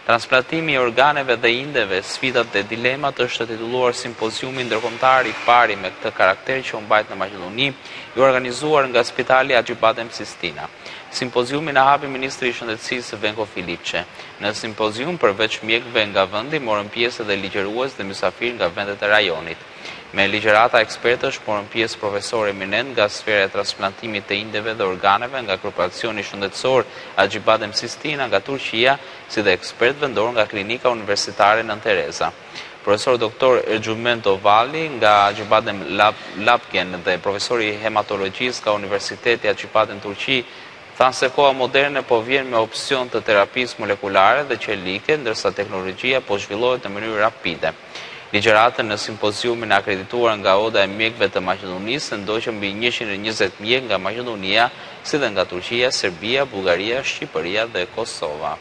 Transplantimi i organeve dhe indeve, sfidat dhe dilemat është titulluar simpoziumi ndërkombëtar i pari me këtë karakter që u mbajt në Maqedoni, i organizuar nga Spitali Acibadem Sistina. Simpoziumin e hapi Ministri i Shëndetësisë Venko Filipçe. Në simpozium përveç mjekëve nga vendi morën pjesë edhe ligjërues dhe mysafir nga vendet e rajonit. Me ligjërata ekspertësh morën pjesë profesorë eminent nga sfera e transplantimit të indeve dhe organeve nga Korporacioni Shëndetësor Acibadem Sistina nga Turqia, si dhe ekspert vendor nga Klinika Universitare Nën Tereza. Profesor Dr. Ergjumento Valli nga Acibadem Lapken dhe profesori hematologjisë nga Universiteti Acibadem Turqi thanë se koha moderne po vjen me opsion të terapisë molekulare dhe qelike, ndërsa teknologjia po zhvillohet në mënyrë rapide. Ligjëratën në simpoziumin akredituar nga Oda e Mjekëve të Maqedonisë ndoqën mbi 120 mjekë nga Maqedonia, si dhe nga Turqia, Serbia, Bullgaria, Shqipëria dhe Kosova.